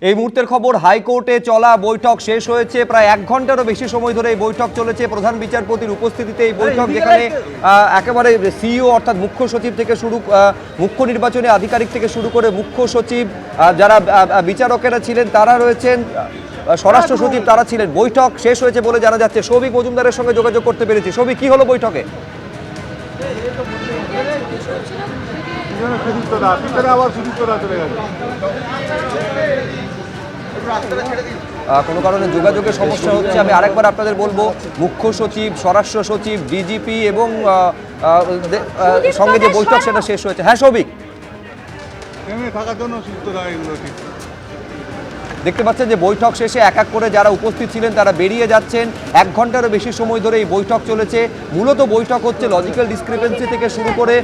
এই মুহূর্তের খবর, হাইকোর্টে চলা বৈঠক শেষ হয়েছে। প্রায় 1 ঘন্টারও বেশি সময় ধরে এই বৈঠক চলেছে। প্রধান বিচারপতির উপস্থিতিতে এই বৈঠক, যেখানে একেবারে সিইও অর্থাৎ মুখ্য সচিব থেকে শুরু, মুখ্য নির্বাচনী আধিকারিক থেকে শুরু করে মুখ্য সচিব, যারা বিচারকেরা ছিলেন তারা রয়েছেন, স্বরাষ্ট্র সচিব তারা ছিলেন। বৈঠক শেষ হয়েছে বলে জানা যাচ্ছে। সৌভিক মজুমদারের সঙ্গে যোগাযোগ করতে পেরেছি। সৌভিক, কি হলো বৈঠকে? কোনো কারণে যোগাযোগের সমস্যা হচ্ছে। আমি আরেকবার আপনাদের বলবো, মুখ্য সচিব, স্বরাষ্ট্র সচিব, ডিজিপি এবং সঙ্গে যে বৈঠক সেটা শেষ হয়েছে। হ্যাঁ সৌভিক, দেখতে পাচ্ছেন যে বৈঠক শেষে এক এক করে যারা উপস্থিত ছিলেন তারা বেরিয়ে যাচ্ছেন। 1 ঘন্টারও বেশি সময় ধরে এই বৈঠক চলেছে। মূলত বৈঠক হচ্ছে লজিক্যাল ডিসক্রিপেন্সি থেকে শুরু করে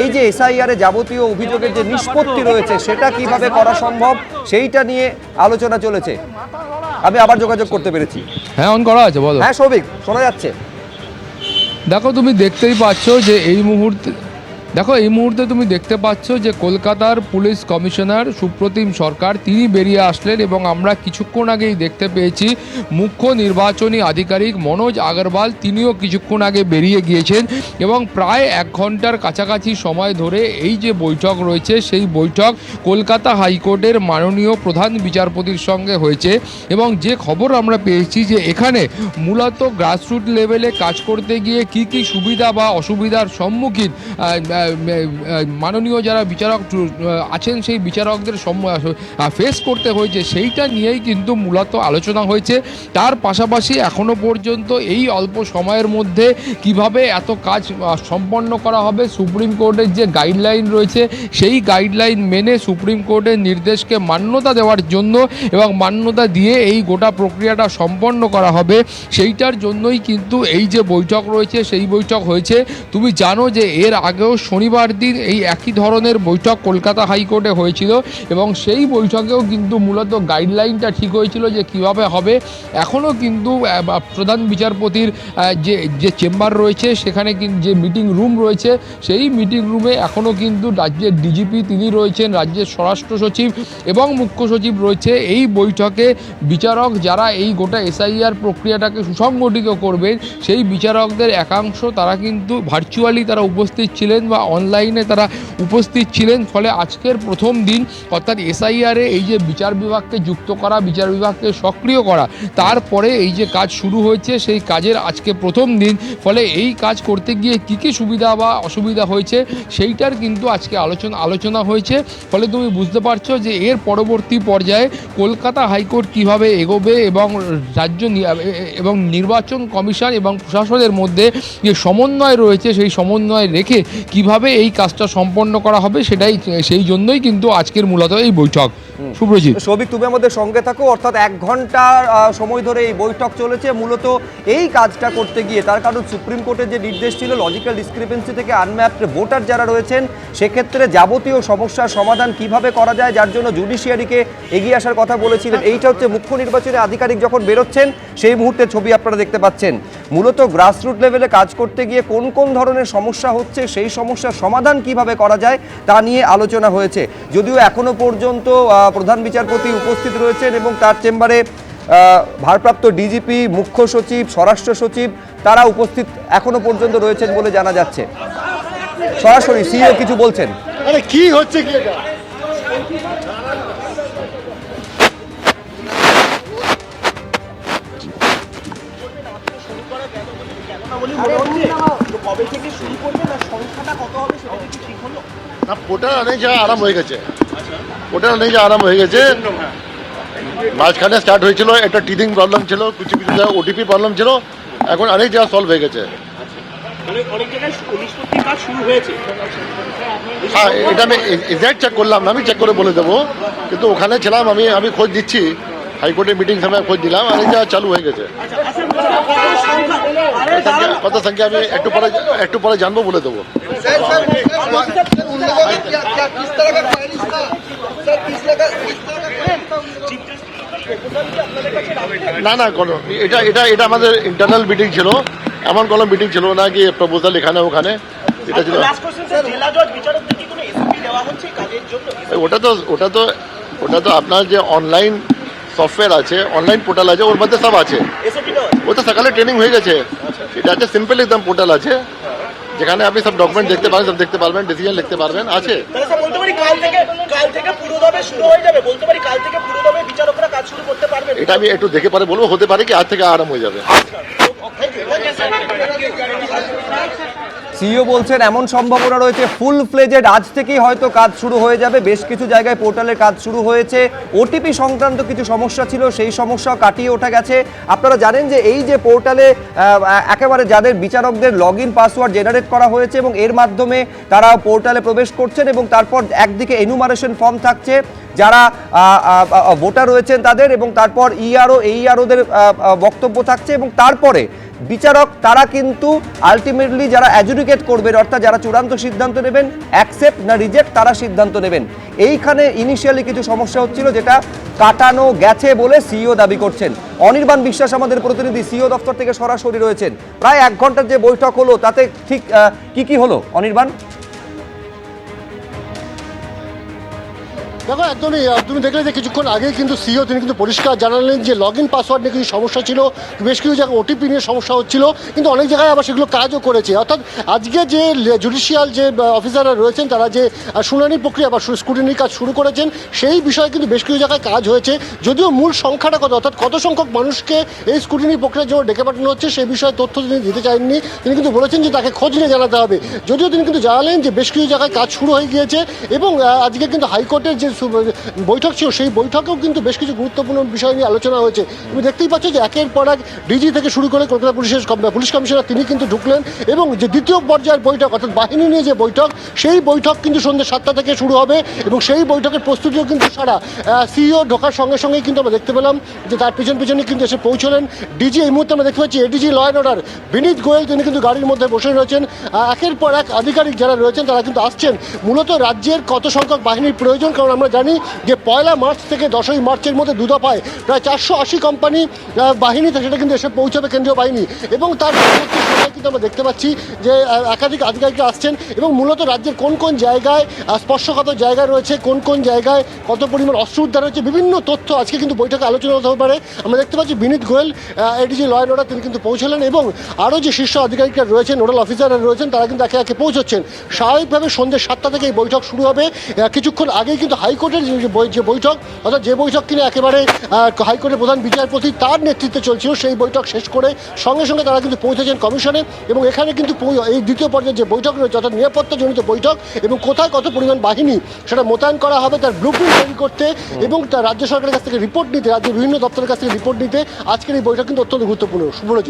এই যে এসআইআর এ যাবতীয় অভিযোগের যে নিষ্পত্তি রয়েছে সেটা কিভাবে করা সম্ভব সেইটা নিয়ে আলোচনা চলেছে। আমি আবার যোগাযোগ করতে পেরেছি। হ্যাঁ, অন করা আছে, বলো। হ্যাঁ সৌভিক, শোনা যাচ্ছে। দেখো, তুমি দেখতেই পাচ্ছ যে এই মুহূর্তে তুমি দেখতে পাচ্ছ যে কলকাতার পুলিশ কমিশনার সুপ্রতিম সরকার তিনি বেরিয়ে আসলেন এবং আমরা কিছুক্ষণ আগেই দেখতে পেয়েছি মুখ্য নির্বাচনী আধিকারিক মনোজ আগরওয়াল তিনিও কিছুক্ষণ আগে বেরিয়ে গিয়েছেন এবং প্রায় 1 ঘন্টার কাছাকাছি সময় ধরে এই যে বৈঠক রয়েছে সেই বৈঠক কলকাতা হাইকোর্টের মাননীয় প্রধান বিচারপতির সঙ্গে হয়েছে। এবং যে খবর আমরা পেয়েছি যে এখানে মূলত গ্রাসরুট লেভেলে কাজ করতে গিয়ে কি সুবিধা বা অসুবিধার সম্মুখীন মাননীয় যারা বিচারক আছেন সেই বিচারকদের ফেস করতে হয়েছে, সেইটা নিয়েই কিন্তু মূলত আলোচনা হয়েছে। তার পাশাপাশি এখনও পর্যন্ত এই অল্প সময়ের মধ্যে কিভাবে এত কাজ সম্পন্ন করা হবে, সুপ্রিম কোর্টের যে গাইডলাইন রয়েছে সেই গাইডলাইন মেনে সুপ্রিম কোর্টের নির্দেশকে মান্যতা দেওয়ার জন্য এবং মান্যতা দিয়ে এই গোটা প্রক্রিয়াটা সম্পন্ন করা হবে, সেইটার জন্যই কিন্তু এই যে বৈঠক রয়েছে সেই বৈঠক হয়েছে। তুমি জানো যে এর আগেও শনিবার দিন এই একই ধরনের বৈঠক কলকাতা হাইকোর্টে হয়েছিল এবং সেই বৈঠকেও কিন্তু মূলত গাইডলাইনটা ঠিক হয়েছিল যে কিভাবে হবে। এখনও কিন্তু প্রধান বিচারপতির যে চেম্বার রয়েছে সেখানে কিন্তু যে মিটিং রুম রয়েছে সেই মিটিং রুমে এখনও কিন্তু রাজ্যের ডিজিপি তিনি রয়েছেন, রাজ্যের স্বরাষ্ট্র সচিব এবং মুখ্য সচিব রয়েছে। এই বৈঠকে বিচারক যারা এই গোটা এসআইআর প্রক্রিয়াটাকে সুসংগঠিত করবেন সেই বিচারকদের একাংশ তারা কিন্তু ভার্চুয়ালি তারা উপস্থিত ছিলেন বা অনলাইনে তারা উপস্থিত ছিলেন। ফলে আজকের প্রথম দিন অর্থাৎ এসআইআরে এই যে বিচার বিভাগকে যুক্ত করা, বিচার বিভাগকে সক্রিয় করা, তারপরে এই যে কাজ শুরু হয়েছে সেই কাজের আজকে প্রথম দিন। ফলে এই কাজ করতে গিয়ে কী সুবিধা বা অসুবিধা হয়েছে সেইটার কিন্তু আজকে আলোচনা হয়েছে। ফলে তুমি বুঝতে পারছো যে এর পরবর্তী পর্যায়ে কলকাতা হাইকোর্ট কিভাবে এগোবে এবং রাজ্য এবং নির্বাচন কমিশন এবং প্রশাসনের মধ্যে যে সমন্বয় রয়েছে সেই সমন্বয় রেখে কিভাবে এই কাজটা সম্পন্ন করা হবে সেই জন্যই কিন্তু আজকের মূলত এই বৈঠক। সুব্রজিৎ, সৌভিক, তুমি আমাদের সঙ্গে থাকো। অর্থাৎ 1 ঘন্টা সময় ধরে এই বৈঠক চলেছে মূলত এই কাজটা করতে গিয়ে। তার কারণ সুপ্রিম কোর্টের যে নির্দেশ ছিল লজিক্যাল ডিসক্রিপেন্সি থেকে আনম্যাপড ভোটার যারা রয়েছেন সেক্ষেত্রে যাবতীয় সমস্যার সমাধান কিভাবে করা যায়, যার জন্য জুডিশিয়ারিকে এগিয়ে আসার কথা বলেছিলেন। এইটা হচ্ছে মুখ্য নির্বাচনী আধিকারিক যখন বেরোচ্ছেন সেই মুহূর্তের ছবি আপনারা দেখতে পাচ্ছেন। মূলত গ্রাসরুট লেভেলে কাজ করতে গিয়ে কোন ধরনের সমস্যা হচ্ছে সেই সমস্যার সমাধান কিভাবে করা যায় তা নিয়ে আলোচনা হয়েছে। যদিও এখনো পর্যন্ত প্রধান বিচারপতি উপস্থিত রয়েছেন এবং তার চেম্বারে ভারপ্রাপ্ত ডিজিপি, মুখ্য সচিব, স্বরাষ্ট্র সচিব তারা উপস্থিত এখনো পর্যন্ত রয়েছেন বলে জানা যাচ্ছে। সরাসরি সিইও কিছু বলছেন। আরে কি হচ্ছে কি এটা? ওটা অনেক জায়গায় আরাম হয়ে গেছে, মাঝখানে স্টার্ট হয়েছিল একটা টিদিং প্রবলেম ছিল, কিছু জায়গায় ওটিপি প্রবলেম ছিল, এখন অনেক জায়গায় সলভ হয়ে গেছে। হ্যাঁ, এটা আমি এক্সাক্ট চেক করলাম না, আমি চেক করে বলে দেবো, কিন্তু ওখানে ছিলাম আমি খোঁজ দিচ্ছি, হাইকোর্টের মিটিং সময় খোঁজ দিলাম, অনেক জায়গায় চালু হয়ে গেছে। কত সংখ্যা আমি একটু পরে জানবো, বলে দেবো। না কোনো এটা আমাদের ইন্টারনাল মিটিং ছিল, এমন কোনো মিটিং ছিল না কি প্রপোজাল এখানে ওখানে, এটা ছিল। ওটা তো ওটা তো আপনার যে অনলাইন সফটওয়্যার আছে, অনলাইন পোর্টাল আছে, ওর মধ্যে সব আছে। ও তো সকালে ট্রেনিং হয়ে গেছে। এটা আছে সিম্পল একদম পোর্টাল আছে, যেখানে আপনি সব ডকুমেন্ট দেখতে পারবেন, সব দেখতে পারবেন, ডিসিশন লিখতে পারবেন, আছে। বলতে পারি কাল থেকে পুরোদমে শুরু হয়ে যাবে, বলতে পারি কাল থেকে পুরোদমে বিচারকরা কাজ শুরু করতে পারবে। এটা আমি একটু দেখে পরে বলবো, হতে পারে কি আজ থেকে আরাম হয়ে যাবে। সিইও বলছেন এমন সম্ভাবনা রয়েছে ফুল ফ্লেজেড আজ থেকেই হয়তো কাজ শুরু হয়ে যাবে। বেশ কিছু জায়গায় পোর্টালের কাজ শুরু হয়েছে। ওটিপি সংক্রান্ত কিছু সমস্যা ছিল, সেই সমস্যাও কাটিয়ে ওঠা গেছে। আপনারা জানেন যে এই যে পোর্টালে একেবারে যাদের বিচারকদের লগ ইন পাসওয়ার্ড জেনারেট করা হয়েছে এবং এর মাধ্যমে তারা পোর্টালে প্রবেশ করছেন এবং তারপর একদিকে এনুমারেশন ফর্ম থাকছে যারা ভোটার রয়েছেন তাদের, এবং তারপর এইআরওদের বক্তব্য থাকছে, এবং তারপরে বিচারক তারা কিন্তু আলটিমেটলি যারা অ্যাডজুডিকেট করবেন, অর্থাৎ যারা চূড়ান্ত সিদ্ধান্ত নেবেন, অ্যাকসেপ্ট না রিজেক্ট তারা সিদ্ধান্ত নেবেন। এইখানে ইনিশিয়ালি কিছু সমস্যা হচ্ছিল যেটা কাটানো গেছে বলে সিইও দাবি করছেন। অনির্বাণ বিশ্বাস আমাদের প্রতিনিধি সিইও দপ্তর থেকে সরাসরি রয়েছেন। প্রায় 1 ঘন্টার যে বৈঠক হলো তাতে ঠিক কি হলো অনির্বাণ? দেখো, একদমই তুমি দেখলে যে কিছুক্ষণ আগে কিন্তু সিইও তিনি কিন্তু পরিষ্কার জানালেন যে লগ ইন পাসওয়ার্ড নিয়ে কিছু সমস্যা ছিল, বেশ কিছু জায়গায় ওটিপি নিয়ে সমস্যা হচ্ছিল, কিন্তু অনেক জায়গায় আবার সেগুলো কাজও করেছে। অর্থাৎ আজকে যে জুডিশিয়াল যে অফিসাররা রয়েছেন তারা যে শুনানি প্রক্রিয়া বা স্ক্রুটিনির কাজ শুরু করেছেন, সেই বিষয়ে কিন্তু বেশ কিছু জায়গায় কাজ হয়েছে। যদিও মূল সংখ্যাটা কত, অর্থাৎ কত সংখ্যক মানুষকে এই স্ক্রুটিনি প্রক্রিয়ার জন্য ডেকে পাঠানো হচ্ছে সেই বিষয়ে তথ্য তিনি দিতে চাননি। তিনি কিন্তু বলেছেন যে তাকে খোঁজ নিয়ে জানাতে হবে। যদিও তিনি কিন্তু জানালেন যে বেশ কিছু জায়গায় কাজ শুরু হয়ে গিয়েছে এবং আজকে কিন্তু হাইকোর্টের যে বৈঠক ছিল সেই বৈঠকেও কিন্তু বেশ কিছু গুরুত্বপূর্ণ বিষয় নিয়ে আলোচনা হয়েছে। তুমি দেখতেই পাচ্ছ যে একের পর এক ডিজি থেকে শুরু করে কলকাতা পুলিশ কমিশনার তিনি কিন্তু ঢুকলেন এবং যে দ্বিতীয় পর্যায়ের বৈঠক অর্থাৎ বাহিনী নিয়ে যে বৈঠক, সেই বৈঠক কিন্তু সন্ধ্যে 7টা থেকে শুরু হবে এবং সেই বৈঠকের প্রস্তুতিও কিন্তু সারা সিইও ঢোকার সঙ্গে সঙ্গেই কিন্তু আমরা দেখতে পেলাম যে তার পিছনে কিন্তু এসে পৌঁছলেন ডিজি। এই মুহূর্তে আমরা দেখতে পাচ্ছি এডিজি ল অ্যান্ড অর্ডার বিনীত গোয়েল, তিনি কিন্তু গাড়ির মধ্যে বসে রয়েছেন। একের পর এক আধিকারিক যারা রয়েছেন তারা কিন্তু আসছেন। মূলত রাজ্যের কত সংখ্যক বাহিনীর প্রয়োজন, কারণ আমরা জানি যে 1 মার্চ থেকে 10 মার্চের মধ্যে 2 দফায় প্রায় 480 কোম্পানি বাহিনী সেটা কিন্তু এসে পৌঁছাবে কেন্দ্রীয় বাহিনী, এবং তার পরবর্তী সময় কিন্তু আমরা দেখতে পাচ্ছি যে একাধিক আধিকারিকরা আসছেন এবং মূলত রাজ্যের কোন কোন জায়গায় স্পর্শকাতর জায়গা রয়েছে, কোন কোন জায়গায় কত পরিমাণ অস্ত্র উদ্ধার হয়েছে, বিভিন্ন তথ্য আজকে কিন্তু বৈঠকে আলোচনা হতে পারে। আমরা দেখতে পাচ্ছি Vineet Goel ADG law and order তিনি কিন্তু পৌঁছলেন এবং আরও যে শীর্ষ আধিকারিকরা রয়েছেন, নোডাল অফিসাররা রয়েছেন, তারা কিন্তু একে একে পৌঁছচ্ছেন। স্বাভাবিকভাবে সন্ধ্যে 7টা থেকে এই বৈঠক শুরু হবে। কিছুক্ষণ আগেই কিন্তু হাইকোর্টের যে বৈঠক, অর্থাৎ যে বৈঠক কিনা একেবারে হাইকোর্টের প্রধান বিচারপতি তার নেতৃত্বে চলছিল, সেই বৈঠক শেষ করে সঙ্গে সঙ্গে তারা কিন্তু পৌঁছেছেন কমিশনে এবং এখানে কিন্তু এই দ্বিতীয় পর্যায়ে যে বৈঠক রয়েছে অর্থাৎ নিরাপত্তাজনিত বৈঠক এবং কোথায় কত পরিমাণ বাহিনী সেটা মোতায়েন করা হবে তার ব্লুপ্রিন্ট তৈরি করতে এবং তার রাজ্য সরকারের কাছ থেকে রিপোর্ট নিতে, রাজ্যের বিভিন্ন দপ্তরের কাছ থেকে রিপোর্ট নিতে আজকের এই বৈঠক কিন্তু অত্যন্ত গুরুত্বপূর্ণ।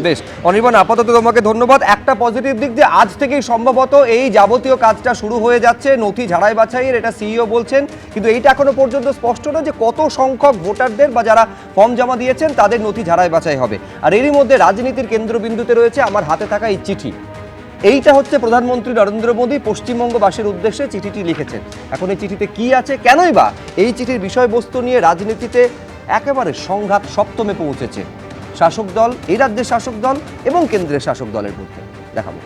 বেশ অনির্বাণ, আপাতত তোমাকে ধন্যবাদ। একটা পজিটিভ দিক যে আজ থেকেই সম্ভবত এই যাবতীয় কাজটা শুরু হয়ে যাচ্ছে, নথি ঝাড়াই বাছাইয়ের, এটা সিইও বলছেন, কিন্তু এইটা এখনো পর্যন্ত স্পষ্ট না যে কত সংখ্যক ভোটারদের বা যারা ফর্ম জমা দিয়েছেন তাদের নথি ঝাড়াই বাছাই হবে। আর এরই মধ্যে রাজনীতির কেন্দ্রবিন্দুতে রয়েছে আমার হাতে থাকা এই চিঠি। এইটা হচ্ছে প্রধানমন্ত্রী নরেন্দ্র মোদী পশ্চিমবঙ্গবাসীর উদ্দেশ্যে চিঠিটি লিখেছেন। এখন এই চিঠিতে কি আছে, কেনই বা এই চিঠির বিষয়বস্তু নিয়ে রাজনীতিতে একেবারে সংঘাত সপ্তমে পৌঁছেছে শাসক দল, এই রাজ্যের শাসক দল এবং কেন্দ্রের শাসক দলের মধ্যে। দেখাবো।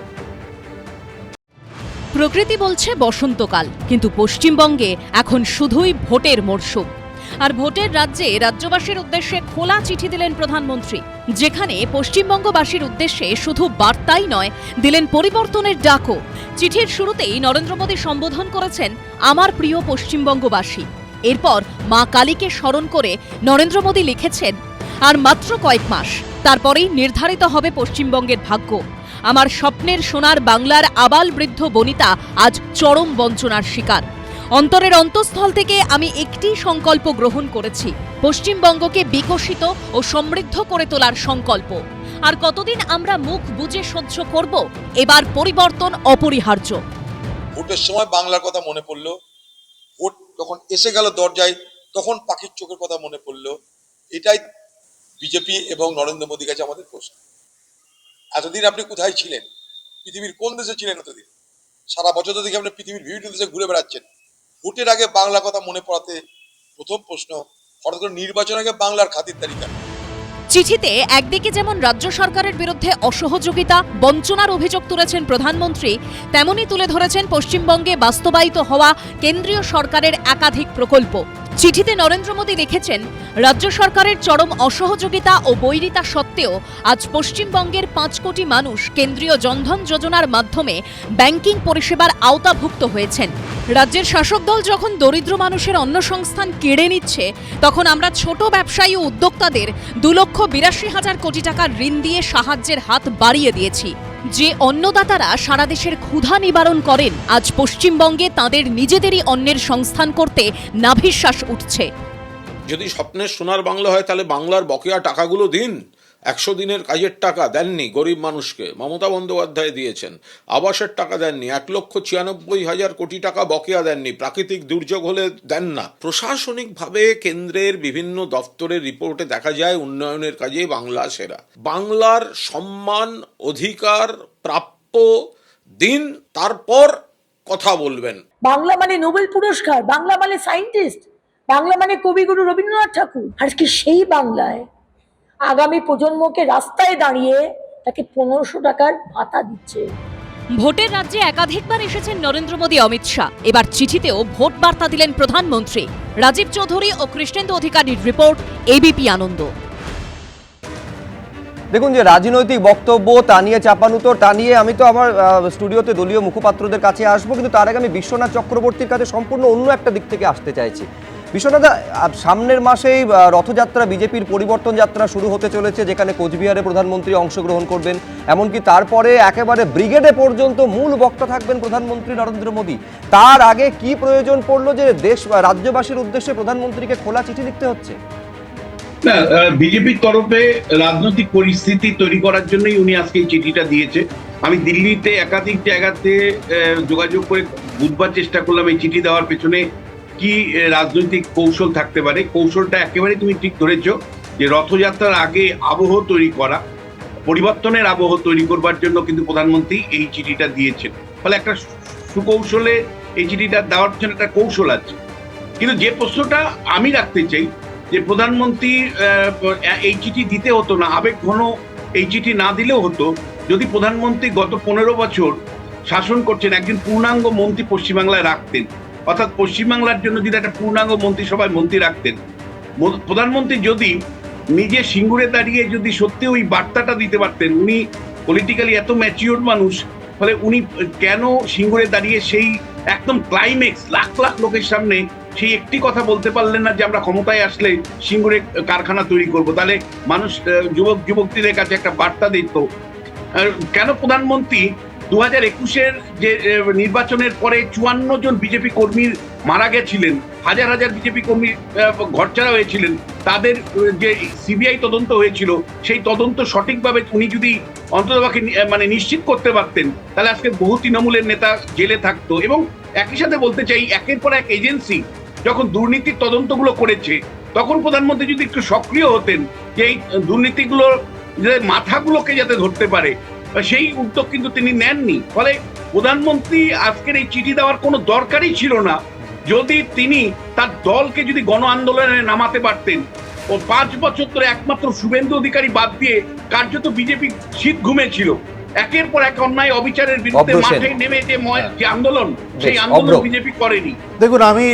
প্রকৃতি বলছে বসন্তকাল, কিন্তু পশ্চিমবঙ্গে এখন শুধুই ভোটের মরশুম। আর ভোটের রাজ্যে রাজ্যবাসীর উদ্দেশ্যে খোলা চিঠি দিলেন প্রধানমন্ত্রী, যেখানে পশ্চিমবঙ্গবাসীর উদ্দেশ্যে শুধু বার্তাই নয়, দিলেন পরিবর্তনের ডাকও। চিঠির শুরুতেই নরেন্দ্র মোদী সম্বোধন করেছেন আমার প্রিয় পশ্চিমবঙ্গবাসী। এরপর মা কালীকে স্মরণ করে নরেন্দ্র মোদী লিখেছেন আর মাত্র কয়েক মাস, তারপরেই নির্ধারিত হবে পশ্চিমবঙ্গের ভাগ্য। আমার স্বপ্নের সোনার বাংলার আবাল বৃদ্ধ বনিতা আজ চরম বঞ্চনার শিকার। অন্তরের অন্তঃস্থল থেকে আমি একটি সংকল্প গ্রহণ করেছি, পশ্চিমবঙ্গকে বিকশিত ও সমৃদ্ধ করে তোলার সংকল্প। আর কতদিন আমরা মুখ বুজে সহ্য করব? এবার পরিবর্তন অপরিহার্য। ভোটের সময় বাংলার কথা মনে পড়লো, ভোট যখন এসে গেল দরজায় তখন পাখির চোখের কথা মনে পড়লো। এটাই বিজেপি এবং নরেন্দ্র মোদীর কাছে আমাদের প্রশ্ন। এতদিন আপনি কোথায় ছিলেন? পৃথিবীর কোন দেশে ছিলেন এতদিন? সারা বছর তো দেখি আপনি পৃথিবীর বিভিন্ন দেশে ঘুরে বেড়াচ্ছেন। ভোটের আগে বাংলা কথা মনে পড়াতে প্রথম প্রশ্ন, হঠাৎ করে নির্বাচন আগে বাংলার খাতিরদারি কেন? চিঠিতে একদিকে যেমন রাজ্য সরকারের বিরুদ্ধে অসহযোগিতা, বঞ্চনার অভিযোগ তুলেছেন প্রধানমন্ত্রী, তেমনি তুলে ধরেছেন পশ্চিমবঙ্গে বাস্তবায়িত হওয়া কেন্দ্রীয় সরকারের একাধিক প্রকল্প। চিঠিতে নরেন্দ্র মোদী লিখেছেন, রাজ্য সরকারের চরম অসহযোগিতা ও বৈরিতা সত্ত্বেও আজ পশ্চিমবঙ্গের 5 কোটি মানুষ কেন্দ্রীয় জনধন যোজনার মাধ্যমে ব্যাংকিং পরিষেবার আওতাভুক্ত হয়েছেন। রাজ্যের শাসক দল যখন দরিদ্র মানুষের অন্নসংস্থান কেড়ে নিচ্ছে, তখন আমরা ছোট ব্যবসায়ী ও উদ্যোক্তাদের 2,82,000 কোটি টাকার ঋণ দিয়ে সাহায্যের হাত বাড়িয়ে দিয়েছি। যে অন্নদাতারা সারা দেশের ক্ষুধা নিবারণ করেন, আজ পশ্চিমবঙ্গে তাদের নিজেদেরই অন্নের সংস্থান করতে নাভিশ্বাস উঠছে। যদি স্বপ্নের সোনার বাংলা হয় তাহলে বাংলার বকেয়া টাকাগুলো দিন। 100 দিনের কাজের টাকা দেননি গরিব মানুষকে, মমতা বন্দ্যোপাধ্যায় দিয়েছেন। আবাসের টাকা দেননি, 1,96,000 কোটি টাকা বকেয়া দেননি। প্রাকৃতিক দুর্যোগ হলে দেন না। প্রশাসনিকভাবে কেন্দ্রের বিভিন্ন দপ্তরের রিপোর্টে দেখা যায় উন্নয়নের কাজে বাংলা সেরা। বাংলার সম্মান অধিকার প্রাপ্য দিন, তারপর কথা বলবেন। বাংলা মানে নোবেল পুরস্কার, বাংলা মানে সায়েন্টিস্ট, বাংলা মানে কবিগুরু রবীন্দ্রনাথ ঠাকুর। আর কি সেই বাংলায় আগামী প্রজন্মকে রাস্তায় দাঁড়িয়ে তাকে 1500 টাকার ভাতা দিচ্ছে। ভোটের রাজ্যে একাধিকবার এসেছেন নরেন্দ্র মোদী, অমিত শাহ। এবার চিঠিতেও ভোট বার্তা দিলেন প্রধানমন্ত্রী। রাজীব চৌধুরী ও কৃষ্ণেন্দু অধিকারীর রিপোর্ট, এবিপি আনন্দ। দেখুন, যে রাজনৈতিক বক্তব্য তা নিয়ে চাপানুতর, তা নিয়ে আমি তো আমার স্টুডিওতে দলীয় মুখপাত্রদের কাছে আসবো, কিন্তু তার আগে আমি বিশ্বনাথ চক্রবর্তীর কাছে সম্পূর্ণ অন্য একটা দিক থেকে আসতে চাইছি। বিশ্বনাথ, সামনের মাসেই রথযাত্রা, বিজেপির পরিবর্তন যাত্রা শুরু হতে চলেছে, যেখানে কোচবিহারে প্রধানমন্ত্রী অংশগ্রহণ করবেন। এমনকি তারপরে একেবারে ব্রিগেডে পর্যন্ত মূল বক্তা থাকবেন প্রধানমন্ত্রী নরেন্দ্র মোদী। তার আগে কি প্রয়োজন পড়লো যে রাজ্যবাসীর উদ্দেশ্যে প্রধানমন্ত্রীকে খোলা চিঠি লিখতে হচ্ছে? না, বিজেপির তরফে রাজনৈতিক পরিস্থিতি তৈরি করার জন্যই উনি আজকে এই চিঠিটা দিয়েছে। আমি দিল্লিতে একাধিক জায়গাতে যোগাযোগ করে বুঝবার চেষ্টা করলাম এই চিঠি দেওয়ার পেছনে কি রাজনৈতিক কৌশল থাকতে পারে। কৌশলটা একেবারে তুমি ঠিক ধরেছো, যে রথযাত্রার আগে আবহ তৈরি করা, পরিবর্তনের আবহ তৈরি করবার জন্য কিন্তু প্রধানমন্ত্রী এই চিঠিটা দিয়েছেন। ফলে একটা সুকৌশলে এই চিঠিটা দেওয়ার জন্য একটা কৌশল আছে। কিন্তু যে প্রশ্নটা আমি রাখতে চাই, যে প্রধানমন্ত্রী এই চিঠি দিতে হতো না, আবেগ ঘন এই চিঠি না দিলেও হতো, যদি প্রধানমন্ত্রী গত 15 বছর শাসন করছেন একজন পূর্ণাঙ্গ মন্ত্রী পশ্চিমবাংলায় রাখতেন, অর্থাৎ পশ্চিমবাংলার জন্য যদি একটা পূর্ণাঙ্গ মন্ত্রিসভায় মন্ত্রী রাখতেন, প্রধানমন্ত্রী যদি নিজে সিঙ্গুরে দাঁড়িয়ে যদি সত্যি ওই বার্তাটা দিতে পারতেন, উনি পলিটিক্যালি এত ম্যাচিওর মানুষ, ফলে উনি কেন সিঙ্গুরে দাঁড়িয়ে সেই একদম ক্লাইম্যাক্স লাখ লাখ লোকের সামনে সেই একটি কথা বলতে পারলেন না যে আমরা ক্ষমতায় আসলে সিঙ্গুরে কারখানা তৈরি করব? তাহলে মানুষ যুবক যুবতীদের কাছে একটা বার্তা দিত। কেন প্রধানমন্ত্রী 2021-এর যে নির্বাচনের পরে 54 জন বিজেপি কর্মীর মারা গেছিলেন, হাজার হাজার বিজেপি কর্মী ঘরছাড়া হয়েছিলেন, তাদের যে সিবিআই তদন্ত হয়েছিল, সেই তদন্ত সঠিকভাবে উনি যদি অন্ততপক্ষে মানে নিশ্চিত করতে পারতেন, তাহলে আজকে বহু তৃণমূলের নেতা জেলে থাকতো। এবং একই সাথে বলতে চাই, একের পর এক এজেন্সি যখন দুর্নীতির তদন্তগুলো করেছে, তখন প্রধানমন্ত্রী যদি একটু সক্রিয় হতেন যে এই দুর্নীতিগুলোর মাথাগুলোকে যাতে ধরতে পারে, সেই উদ্যোগ কিন্তু তিনি নেননি। ফলে প্রধানমন্ত্রী আজকের এই চিঠি দেওয়ার কোনো দরকারই ছিল না, যদি তিনি তার দলকে যদি গণ আন্দোলনে নামাতে পারতেন। ও 5 বছর ধরে একমাত্র শুভেন্দু অধিকারী বাদ দিয়ে কার্যত বিজেপি শীত ঘুমেছিল। একের পর এক অন্যায় অবিচারের বিরুদ্ধে মাঠে নেমে যে আন্দোলন, সেই আন্দোলন বিজেপি করেনি। দেখুন, আমি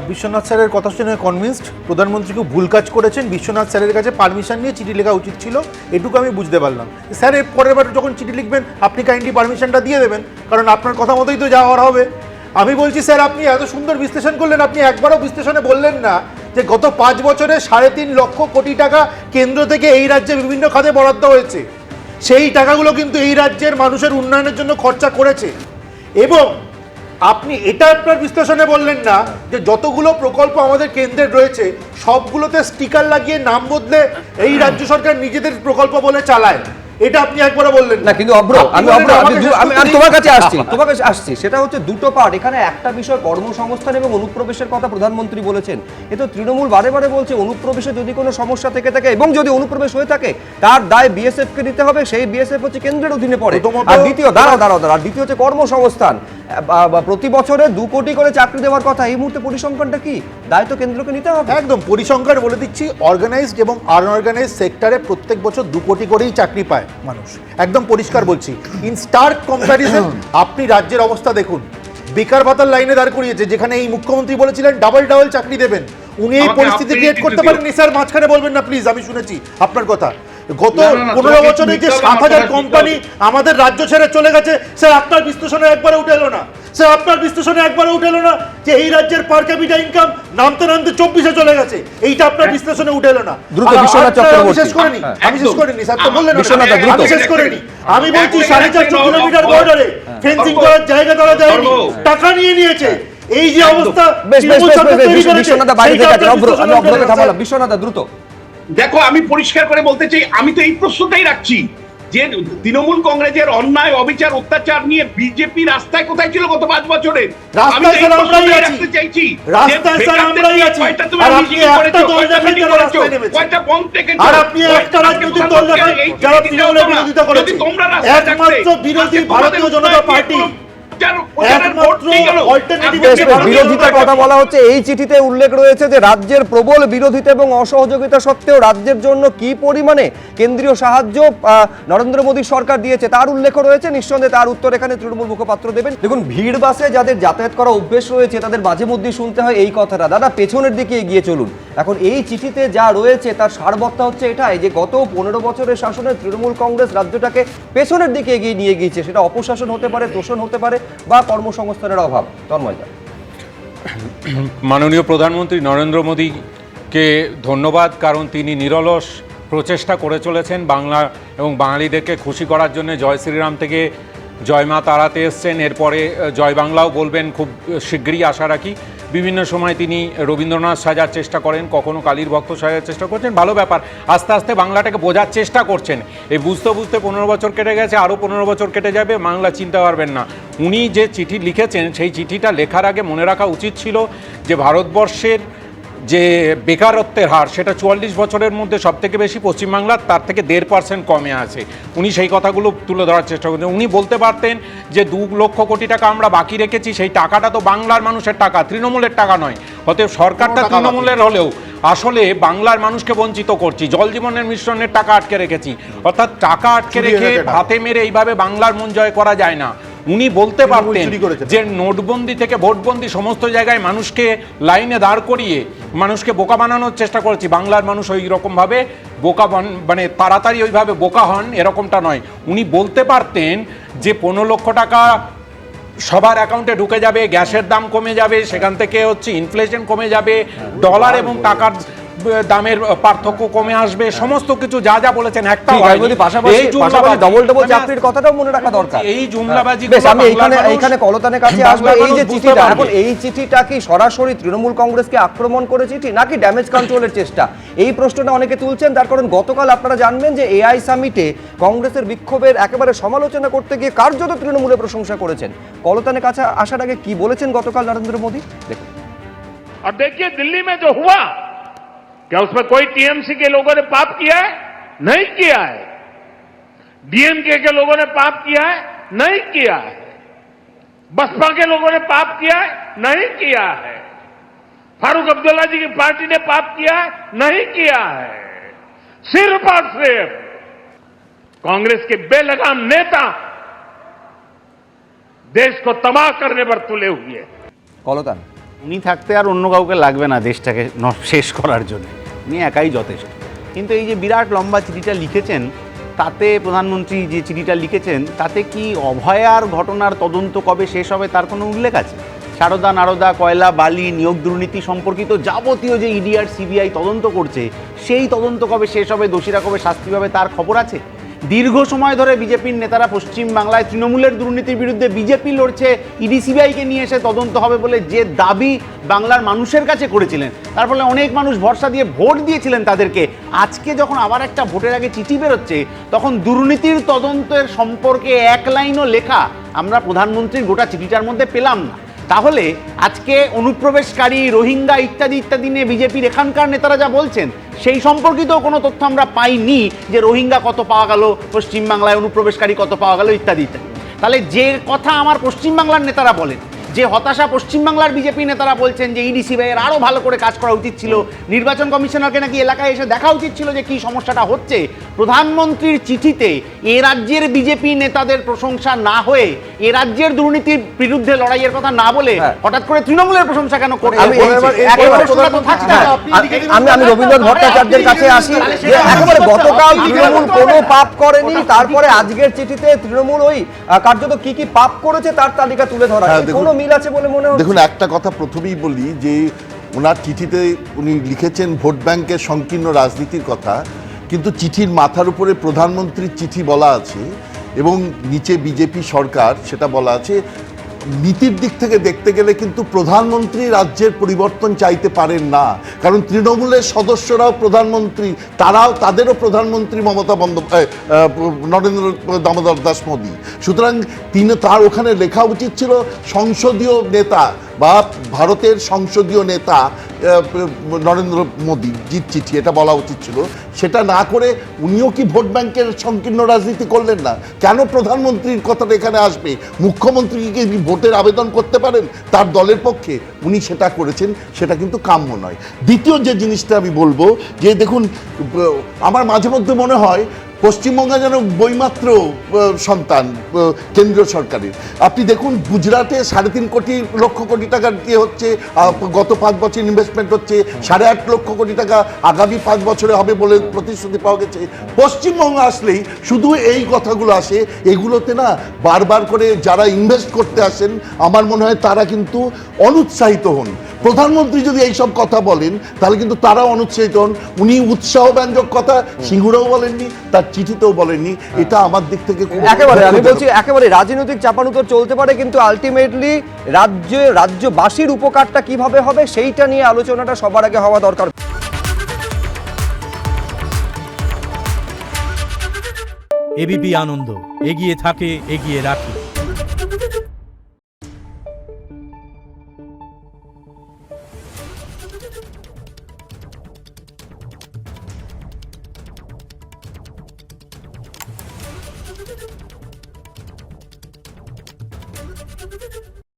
বিশ্বনাথ স্যারের কথা শুনে কনভিন্সড প্রধানমন্ত্রী খুব ভুল কাজ করেছেন। বিশ্বনাথ স্যারের কাছে পারমিশন নিয়ে চিঠি লেখা উচিত ছিল, এটুকু আমি বুঝতে পারলাম। স্যার এর পরের বার যখন চিঠি লিখবেন আপনি কাইন্ডলি পারমিশনটা দিয়ে দেবেন, কারণ আপনার কথা মতোই তো যাওয়ার হবে। আমি বলছি স্যার, আপনি এত সুন্দর বিশ্লেষণ করলেন, আপনি একবারও বিশ্লেষণে বললেন না যে গত 5 বছরে 3.5 লক্ষ কোটি টাকা কেন্দ্র থেকে এই রাজ্যে বিভিন্ন খাতে বরাদ্দ হয়েছে। সেই টাকাগুলো কিন্তু এই রাজ্যের মানুষের উন্নয়নের জন্য খরচা করেছে। এবং আপনি এটা আপনার বিশ্লেষণে বললেন না যে যতগুলো প্রকল্প আমাদের কেন্দ্রের রয়েছে সবগুলোতে স্টিকার লাগিয়ে নাম বদলে এই রাজ্য সরকার নিজেদের প্রকল্প বলে চালায়, এটা আপনি একবারও বললেন না। কিন্তু আমি তোমার কাছে আসছি, সেটা হচ্ছে দুটো পার্ট। এখানে একটা বিষয় কর্মসংস্থান এবং অনুপ্রবেশের কথা প্রধানমন্ত্রী বলেছেন। এ তো তৃণমূল বারে বারে বলছে অনুপ্রবেশে যদি কোনো সমস্যা থেকে থাকে এবং যদি অনুপ্রবেশ হয়ে থাকে তার দায় বিএসএফ কে নিতে হবে। সেই বিএসএফ হচ্ছে কেন্দ্রের অধীনে পড়ে। আর দ্বিতীয় দ্বিতীয় হচ্ছে কর্মসংস্থান। প্রতি বছরে 2 কোটি করে চাকরি দেওয়ার কথা, এই মুহূর্তে পরিসংখ্যানটা কি? দায় তো কেন্দ্রকে নিতে হবে। একদম পরিসংখ্যান বলে দিচ্ছি, অর্গানাইজড এবং আনঅর্গানাইজড সেক্টরে প্রত্যেক বছর 2 কোটি করেই চাকরি পায় মানুষ। একদম পরিষ্কার বলছি। ইন স্টার্ক কম্প্যারিজন আপনি রাজ্যের অবস্থা দেখুন। বেকার ভাতার লাইনে দাঁড় করিয়েছে, যেখানে এই মুখ্যমন্ত্রী বলেছিলেন ডাবল চাকরি দেবেন, উনি এই আমাকে পরিস্থিতি আপনি ক্রিয়েট করতে দিও। পারেননি স্যার, মাঝখানে বলবেন না প্লিজ, আমি শুনেছি আপনার কথা। গত না, না, না, 15 তোমাকে বছরে যে নিতে হবে, 7,000 আমার কোম্পানি নিতে আমাদের রাজ্য ছেড়ে চলে গেছে, স্যার আপনার বিশ্লেষণে একবারে উঠে এলো না। স্যার আপনার বিশ্লেষণে একবারে উঠে এলো না যে এই রাজ্যের পার ক্যাপিটা ইনকাম নামতে নামতে 24-এ চলে গেছে, এইটা আপনার বিশ্লেষণে উঠে এলো না। দ্রুত আর বিশ্বনাথ আরেকটা চক্রবর্তী। আমি শেষ করিনি, হ্যাঁ, আমি শেষ করিনি, স্যার তো বললেন না। বিশ্বনাথ দা, দ্রুত। আমি শেষ করিনি, আমি বলছি এক 4.5 মিনিট, কিলোমিটার বর্ডারে ফেন্সিং করার জায়গা তারা দেয়নি, টাকা নিয়ে নিয়েছে। এই যে অবস্থা বেশ বেশ তৃণমূল বেশ সরকার বেশ, তৈরি করেছে, বিশ্বনাথ দা বাইরে সেইটা থেকে আছেন, আপনার আমি বিশ্লেষণে উঠে অভ্রকে এলো, থামালাম। স্যার। বিশ্বনাথ দা দ্রুত। দেখো, আমি পরিষ্কার করে বলতে চাই, আমি তো এই প্রশ্নটাই রাখছি যে তৃণমূল কংগ্রেসের অন্যায়, অবিচার, অত্যাচার নিয়ে বিজেপি রাস্তায় কোথায় ছিল গত 5 বছরে? আমি তো এই প্রশ্নটাই রাখতে চাইছি। রাস্তায় স্যার আমরাই আছি। আর আপনি একটা দল দেখান যারা রাস্তায় নেমেছে। কয়টা বন্ধ থেকেছে? আর আপনি একটা রাজনৈতিক দল দেখান যারা তৃণমূলের বিরোধিতা করেছে। একমাত্র বিরোধী ভারতীয় জনতা পার্টি, একমাত্র অল্টারনেটিভ। বেশ বেশ, বিরোধিতার কথা বলা হচ্ছে। এই চিঠিতে উল্লেখ রয়েছে যে রাজ্যের প্রবল বিরোধিতা এবং অসহযোগিতা সত্ত্বেও রাজ্যের জন্য কি পরিমাণে কেন্দ্রীয় সাহায্য নরেন্দ্র মোদী সরকার দিয়েছে তার উল্লেখ রয়েছে। নিঃসন্দেহে তার উত্তর এখানে তৃণমূল মুখপাত্র দেবেন। দেখুন, ভিড় বাসে যাদের যাতায়াত করা অভ্যেস রয়েছে তাদের মাঝে মধ্যেই শুনতে হয় এই কথাটা, দাদা পেছনের দিকে এগিয়ে চলুন। এখন এই চিঠিতে যা রয়েছে তার সারবত্তা হচ্ছে এটাই যে গত 15 বছরের শাসনে তৃণমূল কংগ্রেস রাজ্যটাকে পেছনের দিকে এগিয়ে নিয়ে গিয়েছে। সেটা অপশাসন হতে পারে, তোষণ হতে পারে, বা কর্মসংস্থানের অভাব। তন্ময়দা। মাননীয় প্রধানমন্ত্রী নরেন্দ্র মোদীকে ধন্যবাদ, কারণ তিনি নিরলস প্রচেষ্টা করে চলেছেন বাংলা এবং বাঙালিদেরকে খুশি করার জন্য। জয় শ্রীরাম থেকে জয় মা তারাতে এসছেন, এরপরে জয় বাংলাও বলবেন খুব শীঘ্রই, আশা রাখি। বিভিন্ন সময় তিনি রবীন্দ্রনাথ সাজার চেষ্টা করেন, কখনো কালীর ভক্ত সাজার চেষ্টা করছেন, ভালো ব্যাপার। আস্তে আস্তে বাংলাটাকে বোঝার চেষ্টা করছেন। এই বুঝতে বুঝতে 15 বছর কেটে গেছে, আরও 15 বছর কেটে যাবে, বাংলা চিনতে পারবেন না। উনি যে চিঠি লিখেছেন সেই চিঠিটা লেখার আগে মনে রাখা উচিত ছিল যে ভারতবর্ষের যে বেকারত্বের হার সেটা 44 বছরের মধ্যে সবথেকে বেশি পশ্চিমবাংলার, তার থেকে 1.5% কমে আছে। উনি সেই কথাগুলো তুলে ধরার চেষ্টা করছেন। উনি বলতে পারতেন যে 2 লক্ষ কোটি টাকা আমরা বাকি রেখেছি, সেই টাকাটা তো বাংলার মানুষের টাকা, তৃণমূলের টাকা নয়। অতএব সরকারটা তৃণমূলের হলেও আসলে বাংলার মানুষকে বঞ্চিত করছি। জল জীবনের মিশনের টাকা আটকে রেখেছি, অর্থাৎ টাকা আটকে রেখে হাতে মেরে এইভাবে বাংলার মন জয় করা যায় না। উনি বলতে পারতেন যে নোটবন্দি থেকে ভোটবন্দি সমস্ত জায়গায় মানুষকে লাইনে দাঁড় করিয়ে মানুষকে বোকা বানানোর চেষ্টা করেছি। বাংলার মানুষ ওই রকমভাবে বোকা মানে তাড়াতাড়ি ওইভাবে বোকা হন এরকমটা নয়। উনি বলতে পারতেন যে 15 লক্ষ টাকা সবার অ্যাকাউন্টে ঢুকে যাবে, গ্যাসের দাম কমে যাবে, সেখান থেকে ইনফ্লেশন কমে যাবে, ডলার এবং টাকার দামের পার্থক্য কমে আসবে, সমস্ত কিছু যা যা বলেছেন একটা ডবল ডবল চাকরির কথাটাও মনে রাখা দরকার। এই জুমলাবাজি। আমি এইখানে কলতানের কাছে আসবো। এই যে চিঠিটা, এখন এই চিঠিটা কি সরাসরি তৃণমূল কংগ্রেসকে আক্রমণ করে চিঠি নাকি ড্যামেজ কন্ট্রোলের চেষ্টা? এই প্রশ্নটা অনেকে তুলছেন। তার কারণ গতকাল আপনারা জানবেন যে এআই সামিটে কংগ্রেসের বিক্ষোভের একেবারে সমালোচনা করতে গিয়ে কার্যত তৃণমূলের প্রশংসা করেছেন। কলতানের কাছে আসার আগে কি বলেছেন গতকাল নরেন্দ্র মোদী, দেখুন। और देखिए दिल्ली में जो हुआ, क्या उसमें कोई टीएमसी के लोगों ने पाप किया है? नहीं किया है। डीएमके के लोगों ने पाप किया है? नहीं किया है। बसपा के लोगों ने पाप किया है? नहीं किया है। फारूक अब्दुल्ला जी की पार्टी ने पाप किया है? नहीं किया है। सिर्फ और सिर्फ कांग्रेस के बेलगाम नेता देश को तबाह करने पर तुले हुए। কলতান। উনি থাকতে আর অন্য কাউকে লাগবে না দেশটাকে শেষ করার জন্য, উনি একাই যথেষ্ট। কিন্তু এই যে বিরাট লম্বা চিঠিটা লিখেছেন, তাতে প্রধানমন্ত্রী যে চিঠিটা লিখেছেন তাতে কি অভয়ার ঘটনার তদন্ত কবে শেষ হবে তার কোনো উল্লেখ আছে? সারদা নারদা, কয়লা, বালি, নিয়োগ দুর্নীতি সম্পর্কিত যাবতীয় যে ইডি আর সিবিআই তদন্ত করছে সেই তদন্ত কবে শেষ হবে, দোষীরা কবে শাস্তি পাবে তার খবর আছে? দীর্ঘ সময় ধরে বিজেপির নেতারা পশ্চিম বাংলায় তৃণমূলের দুর্নীতির বিরুদ্ধে বিজেপি লড়ছে, ইডি সিবিআইকে নিয়ে এসে তদন্ত হবে বলে যে দাবি বাংলার মানুষের কাছে করেছিলেন, তার ফলে অনেক মানুষ ভরসা দিয়ে ভোট দিয়েছিলেন তাদেরকে। আজকে যখন আবার একটা ভোটের আগে চিঠি বেরোচ্ছে, তখন দুর্নীতির তদন্তের সম্পর্কে এক লাইনও লেখা আমরা প্রধানমন্ত্রীর গোটা চিঠিটার মধ্যে পেলাম না। তাহলে আজকে অনুপ্রবেশকারী, রোহিঙ্গা ইত্যাদি ইত্যাদি নিয়ে বিজেপির এখানকার নেতারা যা বলছেন সেই সম্পর্কিত কোনো তথ্য আমরা পাইনি, যে রোহিঙ্গা কত পাওয়া গেল পশ্চিমবাংলায়, অনুপ্রবেশকারী কত পাওয়া গেল ইত্যাদি ইত্যাদি। তাহলে যে কথা আমার পশ্চিমবাংলার নেতারা বলেন যে হতাশা পশ্চিমবাংলার বিজেপি নেতারা বলছেন যে ইডি সিবিআইয়ের আরও ভালো করে কাজ করা উচিত ছিল, নির্বাচন কমিশনারকে নাকি এলাকায় এসে দেখা উচিত ছিল যে কী সমস্যাটা হচ্ছে, প্রধানমন্ত্রীর চিঠিতে এ রাজ্যের বিজেপি নেতাদের প্রশংসা না হয়ে এ রাজ্যের দুর্নীতির বিরুদ্ধে লড়াইয়ের কথা না বলে হঠাৎ করে তৃণমূলের প্রশংসা কেন করতে? আমি রবীন্দ্রনাথ ভট্টাচার্যের কাছে আসি যে একেবারে গতকাল তৃণমূল কোনো পাপ করেনি, তারপরে আজকের চিঠিতে তৃণমূল ওই কার্যত কি কি পাপ করেছে তার তালিকা তুলে ধরা, কোনো মিল আছে বলে মনে হয়? দেখুন, একটা কথা প্রথমেই বলি যে ওনার চিঠিতে উনি লিখেছেন ভোট ব্যাংকের সংকীর্ণ রাজনীতির কথা, কিন্তু চিঠির মাথার উপরে প্রধানমন্ত্রীর চিঠি বলা আছে এবং নিচে বিজেপি সরকার সেটা বলা আছে। নীতির দিক থেকে দেখতে গেলে কিন্তু প্রধানমন্ত্রী রাজ্যের পরিবর্তন চাইতে পারেন না, কারণ তৃণমূলের সদস্যরাও প্রধানমন্ত্রী, তাদেরও প্রধানমন্ত্রী মমতা বন্দ্যোপাধ্যায়, নরেন্দ্র দামোদর দাস মোদী। সুতরাং তার ওখানে লেখা উচিত ছিল সংসদীয় নেতা বা ভারতের সংসদীয় নেতা নরেন্দ্র মোদীজির চিঠি, এটা বলা উচিত ছিল। সেটা না করে উনিও কি ভোট ব্যাংকের সংকীর্ণ রাজনীতি করলেন না? কেন প্রধানমন্ত্রীর কথাটা এখানে আসবে? মুখ্যমন্ত্রীকে ভোটের আবেদন করতে পারেন তার দলের পক্ষে, উনি সেটা করেছেন, সেটা কিন্তু কাম্য নয়। দ্বিতীয় যে জিনিসটা আমি বলবো যে দেখুন, আমার মাঝে মধ্যে মনে হয় পশ্চিমবঙ্গে যেন বইমাত্র সন্তান কেন্দ্রীয় সরকারের। আপনি দেখুন, গুজরাটে 3.5 লক্ষ কোটি টাকা দিয়ে হচ্ছে, গত 5 বছর ইনভেস্টমেন্ট হচ্ছে, 8.5 লক্ষ কোটি টাকা আগামী 5 বছরে হবে বলে প্রতিশ্রুতি পাওয়া গেছে। পশ্চিমবঙ্গে আসলেই শুধু এই কথাগুলো আসে। এগুলোতে না বারবার করে যারা ইনভেস্ট করতে আসেন আমার মনে হয় তারা কিন্তু অনুৎসাহিত হন। প্রধানমন্ত্রী যদি এইসব কথা বলেন তাহলে কিন্তু তারা অনুৎসাহিত হন। উনি উৎসাহব্যঞ্জক কথা সিঙ্গুরেও বলেননি, তার চিঠিতেও বলেননি। এটা আমার দিক থেকে একেবারে আমি বলছি একেবারে রাজনৈতিক চাপানুতর চলতে পারে, কিন্তু আলটিমেটলি রাজ্যবাসীর উপকারটা কিভাবে হবে সেইটা নিয়ে আলোচনাটা সবার আগে হওয়া দরকার। এবিপি আনন্দ, এগিয়ে থাকে, এগিয়ে রাখে। Thank you.